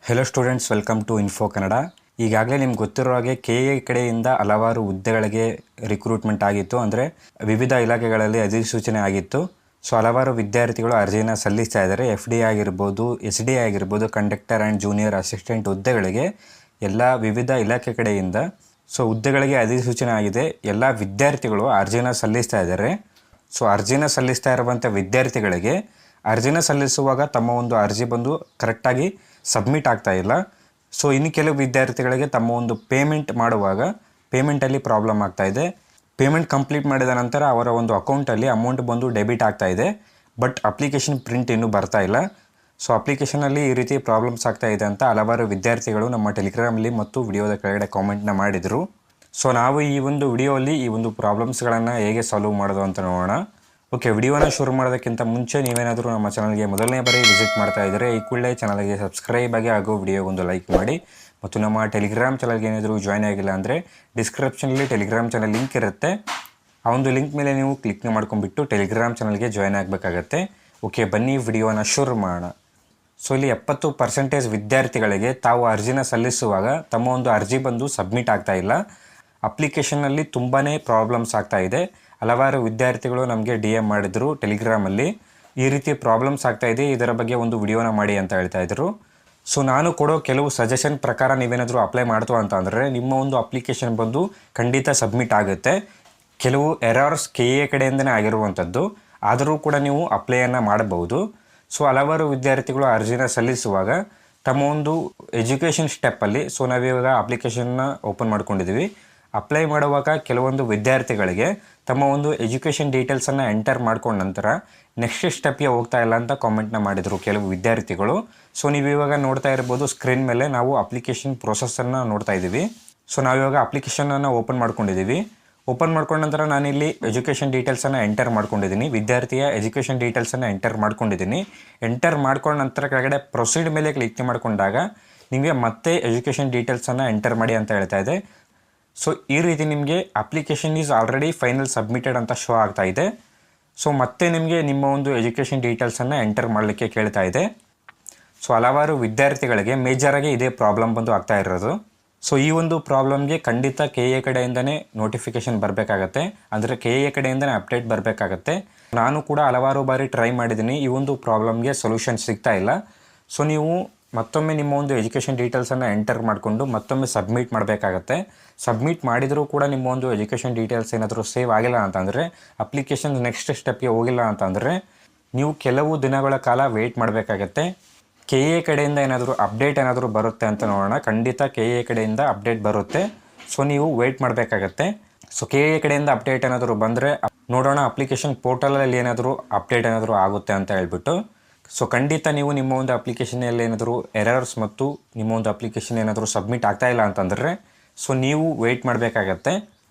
Hello students, welcome to info Kannada. ಈಗಾಗಲೇ ನಿಮ್ಗೆ ಗೊತ್ತಿರೋ ಹಾಗೆ KA ಕಡೆಯಿಂದ ಹಲವಾರು ಹುದ್ದೆಗಳಿಗೆ ರಿಕ್ರೂಟ್ಮೆಂಟ್ ಆಗಿತ್ತು. ಅಂದರೆ ವಿವಿಧ ಇಲಾಖೆಗಳಲ್ಲಿ ಅಧಿಸೂಚನೆ ಆಗಿತ್ತು. ಸೊ ಹಲವಾರು ವಿದ್ಯಾರ್ಥಿಗಳು ಅರ್ಜಿನ ಸಲ್ಲಿಸ್ತಾ ಇದ್ದಾರೆ. FD ಆಗಿರ್ಬೋದು, SD ಆಗಿರ್ಬೋದು, ಕಂಡಕ್ಟರ್ ಆ್ಯಂಡ್ ಜೂನಿಯರ್ ಅಸಿಸ್ಟೆಂಟ್ ಹುದ್ದೆಗಳಿಗೆ ಎಲ್ಲ ವಿವಿಧ ಇಲಾಖೆ ಕಡೆಯಿಂದ ಸೊ ಹುದ್ದೆಗಳಿಗೆ ಅಧಿಸೂಚನೆ ಆಗಿದೆ. ಎಲ್ಲ ವಿದ್ಯಾರ್ಥಿಗಳು ಅರ್ಜಿನ ಸಲ್ಲಿಸ್ತಾ ಇದ್ದಾರೆ. ಸೊ ಅರ್ಜಿನ ಸಲ್ಲಿಸ್ತಾ ಇರುವಂಥ ವಿದ್ಯಾರ್ಥಿಗಳಿಗೆ ಅರ್ಜಿನ ಸಲ್ಲಿಸುವಾಗ ತಮ್ಮ ಒಂದು ಅರ್ಜಿ ಬಂದು ಕರೆಕ್ಟಾಗಿ ಸಬ್ಮಿಟ್ ಆಗ್ತಾ ಇಲ್ಲ. ಸೊ ಇನ್ನು ಕೆಲವು ವಿದ್ಯಾರ್ಥಿಗಳಿಗೆ ತಮ್ಮ ಒಂದು ಪೇಮೆಂಟ್ ಮಾಡುವಾಗ ಪೇಮೆಂಟಲ್ಲಿ ಪ್ರಾಬ್ಲಮ್ ಆಗ್ತಾಯಿದೆ. ಪೇಮೆಂಟ್ ಕಂಪ್ಲೀಟ್ ಮಾಡಿದ ನಂತರ ಅವರ ಒಂದು ಅಕೌಂಟಲ್ಲಿ ಅಮೌಂಟ್ ಬಂದು ಡೆಬಿಟ್ ಆಗ್ತಾ ಇದೆ. ಬಟ್ ಅಪ್ಲಿಕೇಶನ್ ಪ್ರಿಂಟ್ ಇನ್ನೂ ಬರ್ತಾ ಇಲ್ಲ. ಸೊ ಅಪ್ಲಿಕೇಶನಲ್ಲಿ ಈ ರೀತಿ ಪ್ರಾಬ್ಲಮ್ಸ್ ಆಗ್ತಾ ಇದೆ ಅಂತ ಹಲವಾರು ವಿದ್ಯಾರ್ಥಿಗಳು ನಮ್ಮ ಟೆಲಿಗ್ರಾಮಲ್ಲಿ ಮತ್ತು ವಿಡಿಯೋದ ಕೆಳಗಡೆ ಕಾಮೆಂಟ್ನ ಮಾಡಿದರು. ಸೊ ನಾವು ಈ ಒಂದು ವಿಡಿಯೋಲ್ಲಿ ಈ ಒಂದು ಪ್ರಾಬ್ಲಮ್ಸ್ಗಳನ್ನು ಹೇಗೆ ಸಾಲ್ವ್ ಮಾಡೋದು ಅಂತ ನೋಡೋಣ. ಓಕೆ, ವಿಡಿಯೋನ ಶುರು ಮಾಡೋದಕ್ಕಿಂತ ಮುಂಚೆ ನೀವೇನಾದರೂ ನಮ್ಮ ಚಾನಲ್ಗೆ ಮೊದಲನೇ ಬಾರಿ ವಿಸಿಟ್ ಮಾಡ್ತಾ ಇದ್ದರೆ ಈ ಕೂಡಲೇ ಚಾನಲ್ಗೆ ಸಬ್ಸ್ಕ್ರೈಬ್ ಆಗಿ ಹಾಗೂ ವಿಡಿಯೋಗೊಂದು ಲೈಕ್ ಮಾಡಿ. ಮತ್ತು ನಮ್ಮ ಟೆಲಿಗ್ರಾಮ್ ಚಾನಲ್ಗೆ ಏನಾದರೂ ಜಾಯ್ನ್ ಆಗಿಲ್ಲ ಅಂದರೆ ಡಿಸ್ಕ್ರಿಪ್ಷನಲ್ಲಿ ಟೆಲಿಗ್ರಾಮ್ ಚಾನಲ್ ಲಿಂಕ್ ಇರುತ್ತೆ. ಆ ಒಂದು ಲಿಂಕ್ ಮೇಲೆ ನೀವು ಕ್ಲಿಕ್ ಮಾಡ್ಕೊಂಡ್ಬಿಟ್ಟು ಟೆಲಿಗ್ರಾಮ್ ಚಾನಲ್ಗೆ ಜಾಯ್ನ್ ಆಗಬೇಕಾಗತ್ತೆ. ಓಕೆ, ಬನ್ನಿ ವಿಡಿಯೋನ ಶುರು ಮಾಡೋಣ. ಸೊ ಇಲ್ಲಿ 70% ವಿದ್ಯಾರ್ಥಿಗಳಿಗೆ ತಾವು ಅರ್ಜಿನ ಸಲ್ಲಿಸುವಾಗ ತಮ್ಮ ಒಂದು ಅರ್ಜಿ ಬಂದು ಸಬ್ಮಿಟ್ ಆಗ್ತಾ ಇಲ್ಲ. ಅಪ್ಲಿಕೇಶನ್ನಲ್ಲಿ ತುಂಬಾ ಪ್ರಾಬ್ಲಮ್ಸ್ ಆಗ್ತಾ ಇದೆ. ಹಲವಾರು ವಿದ್ಯಾರ್ಥಿಗಳು ನಮಗೆ DM ಮಾಡಿದರು ಟೆಲಿಗ್ರಾಮಲ್ಲಿ, ಈ ರೀತಿ ಪ್ರಾಬ್ಲಮ್ಸ್ ಆಗ್ತಾ ಇದೆ, ಇದರ ಬಗ್ಗೆ ಒಂದು ವಿಡಿಯೋನ ಮಾಡಿ ಅಂತ ಹೇಳ್ತಾ ಇದ್ರು. ಸೊ ನಾನು ಕೊಡೋ ಕೆಲವು ಸಜೆಷನ್ ಪ್ರಕಾರ ನೀವೇನಾದರೂ ಅಪ್ಲೈ ಮಾಡ್ತು ಅಂತ ಅಂದರೆ ನಿಮ್ಮ ಒಂದು ಅಪ್ಲಿಕೇಶನ್ ಬಂದು ಖಂಡಿತ ಸಬ್ಮಿಟ್ ಆಗುತ್ತೆ. ಕೆಲವು ಎರರ್ಸ್ KA ಕಡೆಯಿಂದನೇ ಆಗಿರುವಂಥದ್ದು, ಆದರೂ ಕೂಡ ನೀವು ಅಪ್ಲೈಯನ್ನು ಮಾಡಬಹುದು. ಸೊ ಹಲವಾರು ವಿದ್ಯಾರ್ಥಿಗಳು ಅರ್ಜಿನ ಸಲ್ಲಿಸುವಾಗ ತಮ್ಮ ಒಂದು ಎಜುಕೇಷನ್ ಸ್ಟೆಪ್ಪಲ್ಲಿ ಸೊ ನಾವಿವಾಗ ಅಪ್ಲಿಕೇಶನ್ನ ಓಪನ್ ಮಾಡ್ಕೊಂಡಿದ್ದೀವಿ. ಅಪ್ಲೈ ಮಾಡುವಾಗ ಕೆಲವೊಂದು ವಿದ್ಯಾರ್ಥಿಗಳಿಗೆ ತಮ್ಮ ಒಂದು ಎಜುಕೇಷನ್ ಡೀಟೇಲ್ಸನ್ನು ಎಂಟರ್ ಮಾಡ್ಕೊಂಡ ನಂತರ ನೆಕ್ಸ್ಟ್ ಸ್ಟೆಪ್ಗೆ ಹೋಗ್ತಾ ಇಲ್ಲ ಅಂತ ಕಾಮೆಂಟ್ನ ಮಾಡಿದರು ಕೆಲವು ವಿದ್ಯಾರ್ಥಿಗಳು. ಸೊ ನೀವು ಇವಾಗ ನೋಡ್ತಾ ಇರ್ಬೋದು ಸ್ಕ್ರೀನ್ ಮೇಲೆ ನಾವು ಅಪ್ಲಿಕೇಶನ್ ಪ್ರೊಸೆಸನ್ನು ನೋಡ್ತಾ ಇದ್ದೀವಿ. ಸೊ ನಾವಿವಾಗ ಅಪ್ಲಿಕೇಶನನ್ನು ಓಪನ್ ಮಾಡ್ಕೊಂಡಿದ್ದೀವಿ. ಓಪನ್ ಮಾಡ್ಕೊಂಡ ನಂತರ ನಾನಿಲ್ಲಿ ಎಜುಕೇಷನ್ ಡೀಟೇಲ್ಸನ್ನು ಎಂಟರ್ ಮಾಡ್ಕೊಂಡಿದ್ದೀನಿ. ವಿದ್ಯಾರ್ಥಿಯ ಎಜುಕೇಷನ್ ಡೀಟೇಲ್ಸನ್ನು ಎಂಟರ್ ಮಾಡ್ಕೊಂಡಿದ್ದೀನಿ. ಎಂಟರ್ ಮಾಡ್ಕೊಂಡ ನಂತರ ಕೆಳಗಡೆ ಪ್ರೊಸೀಡ್ ಮೇಲೆ ಕ್ಲಿಕ್ ಮಾಡಿಕೊಂಡಾಗ ನಿಮಗೆ ಮತ್ತೆ ಎಜುಕೇಷನ್ ಡೀಟೇಲ್ಸನ್ನು ಎಂಟರ್ ಮಾಡಿ ಅಂತ ಹೇಳ್ತಾ ಇದೆ. ಸೊ ಈ ರೀತಿ ನಿಮಗೆ application is already final submitted ಅಂತ ಶೋ ಆಗ್ತಾ ಇದೆ. ಸೊ ಮತ್ತೆ ನಿಮಗೆ ನಿಮ್ಮ ಒಂದು ಎಜುಕೇಷನ್ ಡೀಟೇಲ್ಸನ್ನು ಎಂಟರ್ ಮಾಡಲಿಕ್ಕೆ ಕೇಳ್ತಾ ಇದೆ. ಸೊ ಹಲವಾರು ವಿದ್ಯಾರ್ಥಿಗಳಿಗೆ ಮೇಜರಾಗಿ ಇದೇ ಪ್ರಾಬ್ಲಮ್ ಬಂದು ಆಗ್ತಾ ಇರೋದು. ಸೊ ಈ ಒಂದು ಪ್ರಾಬ್ಲಮ್ಗೆ ಖಂಡಿತ KA ಕಡೆಯಿಂದನೇ ನೋಟಿಫಿಕೇಷನ್ ಬರಬೇಕಾಗತ್ತೆ. ಅಂದರೆ KA ಕಡೆಯಿಂದನೇ ಅಪ್ಡೇಟ್ ಬರಬೇಕಾಗತ್ತೆ. ನಾನು ಕೂಡ ಹಲವಾರು ಬಾರಿ ಟ್ರೈ ಮಾಡಿದ್ದೀನಿ, ಈ ಒಂದು ಪ್ರಾಬ್ಲಮ್ಗೆ ಸೊಲ್ಯೂಷನ್ ಸಿಗ್ತಾ ಇಲ್ಲ. ಸೊ ನೀವು ಮತ್ತೊಮ್ಮೆ ನಿಮ್ಮ ಒಂದು ಎಜುಕೇಷನ್ ಡೀಟೇಲ್ಸನ್ನು ಎಂಟರ್ ಮಾಡಿಕೊಂಡು ಮತ್ತೊಮ್ಮೆ ಸಬ್ಮಿಟ್ ಮಾಡಬೇಕಾಗತ್ತೆ. ಸಬ್ಮಿಟ್ ಮಾಡಿದರೂ ಕೂಡ ನಿಮ್ಮ ಒಂದು ಎಜುಕೇಷನ್ ಡೀಟೇಲ್ಸ್ ಏನಾದರೂ ಸೇವ್ ಆಗಿಲ್ಲ ಅಂತಂದರೆ, ಅಪ್ಲಿಕೇಶನ್ ನೆಕ್ಸ್ಟ್ ಸ್ಟೆಪ್ಗೆ ಹೋಗಿಲ್ಲ ಅಂತಂದರೆ ನೀವು ಕೆಲವು ದಿನಗಳ ಕಾಲ ವೆಯ್ಟ್ ಮಾಡಬೇಕಾಗತ್ತೆ. KA ಕಡೆಯಿಂದ ಏನಾದರೂ ಅಪ್ಡೇಟ್ ಏನಾದರೂ ಬರುತ್ತೆ ಅಂತ ನೋಡೋಣ. ಖಂಡಿತ KA ಕಡೆಯಿಂದ ಅಪ್ಡೇಟ್ ಬರುತ್ತೆ. ಸೊ ನೀವು ವೆಯ್ಟ್ ಮಾಡಬೇಕಾಗತ್ತೆ. ಸೊ KA ಕಡೆಯಿಂದ ಅಪ್ಡೇಟ್ ಏನಾದರೂ ಬಂದರೆ ನೋಡೋಣ ಅಪ್ಲಿಕೇಶನ್ ಪೋರ್ಟಲಲ್ಲಿ ಏನಾದರೂ ಅಪ್ಡೇಟ್ ಏನಾದರೂ ಆಗುತ್ತೆ ಅಂತ ಹೇಳ್ಬಿಟ್ಟು. ಸೊ ಖಂಡಿತ ನೀವು ನಿಮ್ಮ ಒಂದು ಅಪ್ಲಿಕೇಶನಲ್ಲಿ ಏನಾದರೂ ಎರರ್ಸ್ ಮತ್ತು ನಿಮ್ಮ ಒಂದು ಅಪ್ಲಿಕೇಶನ್ ಏನಾದರೂ ಸಬ್ಮಿಟ್ ಆಗ್ತಾ ಇಲ್ಲ ಅಂತಂದರೆ ಸೊ ನೀವು ವೆಯ್ಟ್ ಮಾಡಬೇಕಾಗತ್ತೆ.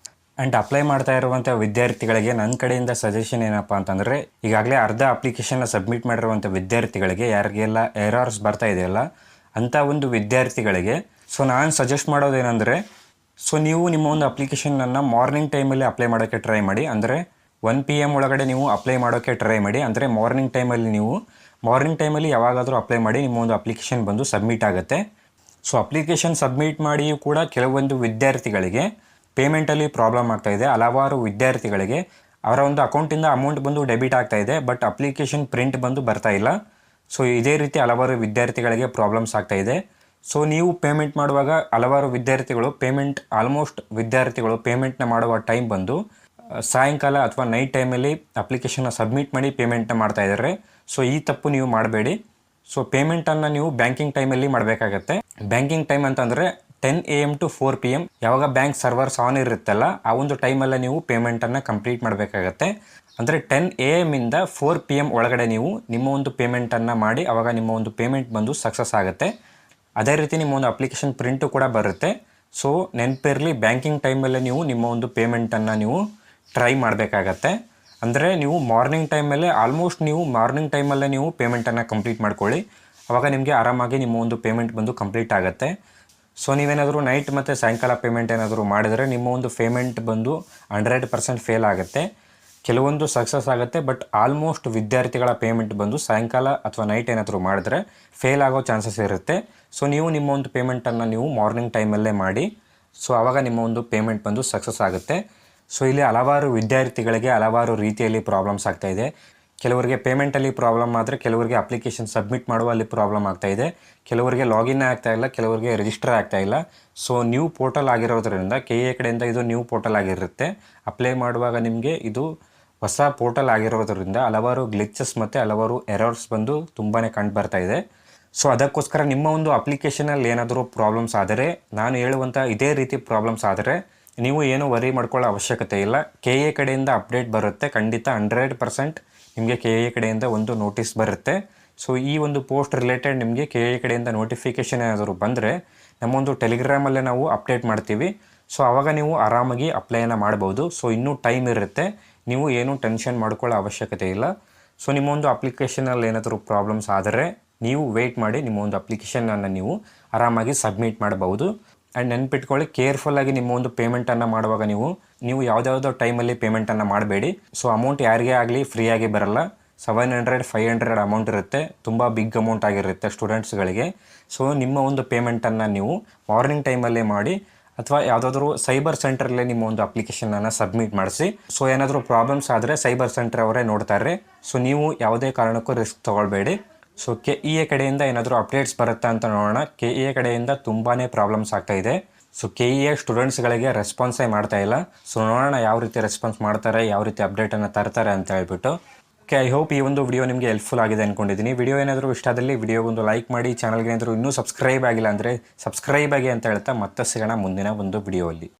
ಆ್ಯಂಡ್ ಅಪ್ಲೈ ಮಾಡ್ತಾ ಇರುವಂಥ ವಿದ್ಯಾರ್ಥಿಗಳಿಗೆ ನನ್ನ ಕಡೆಯಿಂದ ಸಜೆಷನ್ ಏನಪ್ಪ ಅಂತಂದರೆ, ಈಗಾಗಲೇ ಅರ್ಧ ಅಪ್ಲಿಕೇಶನ್ನ ಸಬ್ಮಿಟ್ ಮಾಡಿರುವಂಥ ವಿದ್ಯಾರ್ಥಿಗಳಿಗೆ ಯಾರಿಗೆಲ್ಲ ಎರರ್ಸ್ ಬರ್ತಾ ಇದೆಯಲ್ಲ ಅಂಥ ಒಂದು ವಿದ್ಯಾರ್ಥಿಗಳಿಗೆ ಸೊ ನಾನು ಸಜೆಸ್ಟ್ ಮಾಡೋದೇನೆಂದರೆ, ಸೊ ನೀವು ನಿಮ್ಮ ಒಂದು ಅಪ್ಲಿಕೇಶನನ್ನು ಮಾರ್ನಿಂಗ್ ಟೈಮಲ್ಲಿ ಅಪ್ಲೈ ಮಾಡೋಕ್ಕೆ ಟ್ರೈ ಮಾಡಿ. ಅಂದರೆ 1 PM ಒಳಗಡೆ ನೀವು ಅಪ್ಲೈ ಮಾಡೋಕ್ಕೆ ಟ್ರೈ ಮಾಡಿ. ಅಂದರೆ ಮಾರ್ನಿಂಗ್ ಟೈಮಲ್ಲಿ ಯಾವಾಗಾದರೂ ಅಪ್ಲೈ ಮಾಡಿ, ನಿಮ್ಮ ಒಂದು ಅಪ್ಲಿಕೇಶನ್ ಬಂದು ಸಬ್ಮಿಟ್ ಆಗುತ್ತೆ. ಸೊ ಅಪ್ಲಿಕೇಶನ್ ಸಬ್ಮಿಟ್ ಮಾಡಿಯೂ ಕೂಡ ಕೆಲವೊಂದು ವಿದ್ಯಾರ್ಥಿಗಳಿಗೆ ಪೇಮೆಂಟಲ್ಲಿ ಪ್ರಾಬ್ಲಮ್ ಆಗ್ತಾಯಿದೆ. ಹಲವಾರು ವಿದ್ಯಾರ್ಥಿಗಳಿಗೆ ಅವರ ಒಂದು ಅಕೌಂಟಿಂದ ಅಮೌಂಟ್ ಬಂದು ಡೆಬಿಟ್ ಆಗ್ತಾಯಿದೆ, ಬಟ್ ಅಪ್ಲಿಕೇಶನ್ ಪ್ರಿಂಟ್ ಬಂದು ಬರ್ತಾ ಇಲ್ಲ. ಸೊ ಇದೇ ರೀತಿ ಹಲವಾರು ವಿದ್ಯಾರ್ಥಿಗಳಿಗೆ ಪ್ರಾಬ್ಲಮ್ಸ್ ಆಗ್ತಾಯಿದೆ. ಸೊ ನೀವು ಪೇಮೆಂಟ್ ಮಾಡುವಾಗ ಹಲವಾರು ವಿದ್ಯಾರ್ಥಿಗಳು ಪೇಮೆಂಟ್ನ ಮಾಡುವ ಟೈಮ್ ಬಂದು ಸಾಯಂಕಾಲ ಅಥವಾ ನೈಟ್ ಟೈಮಲ್ಲಿ ಅಪ್ಲಿಕೇಶನ್ನ ಸಬ್ಮಿಟ್ ಮಾಡಿ ಪೇಮೆಂಟ್ನ ಮಾಡ್ತಾ ಇದ್ದಾರೆ. ಸೊ ಈ ತಪ್ಪು ನೀವು ಮಾಡಬೇಡಿ. ಸೊ ಪೇಮೆಂಟನ್ನು ನೀವು ಬ್ಯಾಂಕಿಂಗ್ ಟೈಮಲ್ಲಿ ಮಾಡಬೇಕಾಗತ್ತೆ. ಬ್ಯಾಂಕಿಂಗ್ ಟೈಮ್ ಅಂತಂದರೆ 10 AM to 4 PM ಯಾವಾಗ ಬ್ಯಾಂಕ್ ಸರ್ವರ್ಸ್ ಆನ್ ಇರುತ್ತಲ್ಲ ಆ ಒಂದು ಟೈಮಲ್ಲೇ ನೀವು ಪೇಮೆಂಟನ್ನು ಕಂಪ್ಲೀಟ್ ಮಾಡಬೇಕಾಗತ್ತೆ. ಅಂದರೆ 10 AM ಇಂದ 4 PM ಒಳಗಡೆ ನೀವು ನಿಮ್ಮ ಒಂದು ಪೇಮೆಂಟನ್ನು ಮಾಡಿ ಆವಾಗ ನಿಮ್ಮ ಒಂದು ಪೇಮೆಂಟ್ ಬಂದು ಸಕ್ಸಸ್ ಆಗುತ್ತೆ. ಅದೇ ರೀತಿ ನಿಮ್ಮ ಒಂದು ಅಪ್ಲಿಕೇಶನ್ ಪ್ರಿಂಟು ಕೂಡ ಬರುತ್ತೆ. ಸೊ ನೆನಪಿರಲಿ, ಬ್ಯಾಂಕಿಂಗ್ ಟೈಮಲ್ಲೇ ನೀವು ನಿಮ್ಮ ಒಂದು ಪೇಮೆಂಟನ್ನು ನೀವು ಟ್ರೈ ಮಾಡಬೇಕಾಗತ್ತೆ. ಅಂದರೆ ನೀವು ಮಾರ್ನಿಂಗ್ ಟೈಮಲ್ಲೇ ನೀವು ಪೇಮೆಂಟನ್ನು ಕಂಪ್ಲೀಟ್ ಮಾಡ್ಕೊಳ್ಳಿ. ಆವಾಗ ನಿಮಗೆ ಆರಾಮಾಗಿ ನಿಮ್ಮ ಒಂದು ಪೇಮೆಂಟ್ ಬಂದು ಕಂಪ್ಲೀಟ್ ಆಗುತ್ತೆ. ಸೊ ನೀವೇನಾದರೂ ನೈಟ್ ಮತ್ತು ಸಾಯಂಕಾಲ ಪೇಮೆಂಟ್ ಏನಾದರೂ ಮಾಡಿದರೆ ನಿಮ್ಮ ಒಂದು ಪೇಮೆಂಟ್ ಬಂದು 100% ಫೇಲ್ ಆಗುತ್ತೆ. ಕೆಲವೊಂದು ಸಕ್ಸಸ್ ಆಗುತ್ತೆ, ಬಟ್ ಆಲ್ಮೋಸ್ಟ್ ವಿದ್ಯಾರ್ಥಿಗಳ ಪೇಮೆಂಟ್ ಬಂದು ಸಾಯಂಕಾಲ ಅಥವಾ ನೈಟ್ ಏನಾದರೂ ಮಾಡಿದ್ರೆ ಫೇಲ್ ಆಗೋ ಚಾನ್ಸಸ್ ಇರುತ್ತೆ. ಸೊ ನೀವು ನಿಮ್ಮ ಒಂದು ಪೇಮೆಂಟನ್ನು ನೀವು ಮಾರ್ನಿಂಗ್ ಟೈಮಲ್ಲೇ ಮಾಡಿ. ಸೊ ಆವಾಗ ನಿಮ್ಮ ಒಂದು ಪೇಮೆಂಟ್ ಬಂದು ಸಕ್ಸಸ್ ಆಗುತ್ತೆ. ಸೊ ಇಲ್ಲಿ ಹಲವಾರು ವಿದ್ಯಾರ್ಥಿಗಳಿಗೆ ಹಲವಾರು ರೀತಿಯಲ್ಲಿ ಪ್ರಾಬ್ಲಮ್ಸ್ ಆಗ್ತಾಯಿದೆ. ಕೆಲವರಿಗೆ ಪೇಮೆಂಟಲ್ಲಿ ಪ್ರಾಬ್ಲಮ್ ಆದರೆ ಕೆಲವರಿಗೆ ಅಪ್ಲಿಕೇಶನ್ ಸಬ್ಮಿಟ್ ಮಾಡುವಲ್ಲಿ ಪ್ರಾಬ್ಲಮ್ ಆಗ್ತಾಯಿದೆ, ಕೆಲವರಿಗೆ ಲಾಗಿನ್ ಆಗ್ತಾಯಿಲ್ಲ, ಕೆಲವರಿಗೆ ರಿಜಿಸ್ಟರ್ ಆಗ್ತಾಯಿಲ್ಲ. ಸೊ ನ್ಯೂ ಪೋರ್ಟಲ್ ಆಗಿರೋದ್ರಿಂದ KA ಕಡೆಯಿಂದ ಇದು ನ್ಯೂ ಪೋರ್ಟಲ್ ಆಗಿರುತ್ತೆ. ಅಪ್ಲೈ ಮಾಡುವಾಗ ನಿಮಗೆ ಇದು ಹೊಸ ಪೋರ್ಟಲ್ ಆಗಿರೋದ್ರಿಂದ ಹಲವಾರು ಗ್ಲಿಚಸ್ ಮತ್ತು ಹಲವಾರು ಎರರ್ಸ್ ಬಂದು ತುಂಬಾ ಕಂಡು ಬರ್ತಾ ಇದೆ. ಸೊ ಅದಕ್ಕೋಸ್ಕರ ನಿಮ್ಮ ಒಂದು ಅಪ್ಲಿಕೇಶನಲ್ಲಿ ಏನಾದರೂ ಪ್ರಾಬ್ಲಮ್ಸ್ ಆದರೆ, ನಾನು ಹೇಳುವಂಥ ಇದೇ ರೀತಿ ಪ್ರಾಬ್ಲಮ್ಸ್ ಆದರೆ ನೀವು ಏನು ವರಿ ಮಾಡ್ಕೊಳ್ಳೋ ಅವಶ್ಯಕತೆ ಇಲ್ಲ. KA ಕಡೆಯಿಂದ ಅಪ್ಡೇಟ್ ಬರುತ್ತೆ, ಖಂಡಿತ 100% ನಿಮಗೆ KA ಕಡೆಯಿಂದ ಒಂದು ನೋಟಿಸ್ ಬರುತ್ತೆ. ಸೊ ಈ ಒಂದು ಪೋಸ್ಟ್ ರಿಲೇಟೆಡ್ ನಿಮಗೆ KA ಕಡೆಯಿಂದ ನೋಟಿಫಿಕೇಷನ್ ಏನಾದರೂ ಬಂದರೆ ನಮ್ಮೊಂದು ಟೆಲಿಗ್ರಾಮಲ್ಲೇ ನಾವು ಅಪ್ಡೇಟ್ ಮಾಡ್ತೀವಿ. ಸೊ ಆವಾಗ ನೀವು ಆರಾಮಾಗಿ ಅಪ್ಲೈನ ಮಾಡ್ಬೋದು. ಸೊ ಇನ್ನೂ ಟೈಮ್ ಇರುತ್ತೆ, ನೀವು ಏನೂ ಟೆನ್ಷನ್ ಮಾಡ್ಕೊಳ್ಳೋ ಅವಶ್ಯಕತೆ ಇಲ್ಲ. ಸೊ ನಿಮ್ಮ ಒಂದು ಅಪ್ಲಿಕೇಶನಲ್ಲಿ ಏನಾದರೂ ಪ್ರಾಬ್ಲಮ್ಸ್ ಆದರೆ ನೀವು ವೆಯ್ಟ್ ಮಾಡಿ, ನಿಮ್ಮ ಒಂದು ಅಪ್ಲಿಕೇಶನನ್ನು ನೀವು ಆರಾಮಾಗಿ ಸಬ್ಮಿಟ್ ಮಾಡಬಹುದು. ಆ್ಯಂಡ್ ನೆನ್ಪಿಟ್ಕೊಳ್ಳಿ, ಕೇರ್ಫುಲ್ಲಾಗಿ ನಿಮ್ಮ ಒಂದು ಪೇಮೆಂಟನ್ನು ಮಾಡುವಾಗ ನೀವು ಯಾವುದ್ಯಾವುದೋ ಟೈಮಲ್ಲಿ ಪೇಮೆಂಟನ್ನು ಮಾಡಬೇಡಿ. ಸೊ ಅಮೌಂಟ್ ಯಾರಿಗೇ ಆಗಲಿ ಫ್ರೀಯಾಗಿ ಬರಲ್ಲ. 700-500 ಅಮೌಂಟ್ ಇರುತ್ತೆ, ತುಂಬ ಬಿಗ್ ಅಮೌಂಟ್ ಆಗಿರುತ್ತೆ ಸ್ಟೂಡೆಂಟ್ಸ್ಗಳಿಗೆ. ಸೊ ನಿಮ್ಮ ಒಂದು ಪೇಮೆಂಟನ್ನು ನೀವು ಮಾರ್ನಿಂಗ್ ಟೈಮಲ್ಲೇ ಮಾಡಿ, ಅಥವಾ ಯಾವುದಾದ್ರೂ ಸೈಬರ್ ಸೆಂಟ್ರಲ್ಲೇ ನಿಮ್ಮ ಒಂದು ಅಪ್ಲಿಕೇಶನನ್ನು ಸಬ್ಮಿಟ್ ಮಾಡಿಸಿ. ಸೊ ಏನಾದರೂ ಪ್ರಾಬ್ಲಮ್ಸ್ ಆದರೆ ಸೈಬರ್ ಸೆಂಟರ್ ಅವರೇ ನೋಡ್ತಾರೆ. ಸೊ ನೀವು ಯಾವುದೇ ಕಾರಣಕ್ಕೂ ರಿಸ್ಕ್ ತೊಗೊಳ್ಬೇಡಿ. ಸೊ KA ಕಡೆಯಿಂದ ಏನಾದರೂ ಅಪ್ಡೇಟ್ಸ್ ಬರುತ್ತಾ ಅಂತ ನೋಡೋಣ. KA ಕಡೆಯಿಂದ ತುಂಬಾ ಪ್ರಾಬ್ಲಮ್ಸ್ ಆಗ್ತಾಯಿದೆ. ಸೊ KA ಸ್ಟೂಡೆಂಟ್ಸ್ಗಳಿಗೆ ರೆಸ್ಪಾನ್ಸೇ ಮಾಡ್ತಾ ಇಲ್ಲ. ಸೊ ನೋಡೋಣ ಯಾವ ರೀತಿ ರೆಸ್ಪಾನ್ಸ್ ಮಾಡ್ತಾರೆ, ಯಾವ ರೀತಿ ಅಪ್ಡೇಟನ್ನು ತರ್ತಾರೆ ಅಂತ ಹೇಳ್ಬಿಟ್ಟು. ಓಕೆ, ಐ ಹೋಪ್ ಈ ಒಂದು ವಿಡಿಯೋ ನಿಮಗೆ ಹೆಲ್ಪ್ಫುಲ್ ಆಗಿದೆ ಅಂದ್ಕೊಂಡಿದ್ದೀನಿ. ವಿಡಿಯೋ ಏನಾದರೂ ಇಷ್ಟ ಆದಲ್ಲಿ ವಿಡಿಯೋಗೊಂದು ಲೈಕ್ ಮಾಡಿ, ಚಾನಲ್ಗೆ ಏನಾದರೂ ಇನ್ನೂ ಸಬ್ಸ್ಕ್ರೈಬ್ ಆಗಿಲ್ಲ ಅಂದರೆ ಸಬ್ಸ್ಕ್ರೈಬ್ ಆಗಿ ಅಂತ ಹೇಳ್ತಾ ಮತ್ತೆ ಸಿಗೋಣ ಮುಂದಿನ ಒಂದು ವಿಡಿಯೋಲ್ಲಿ.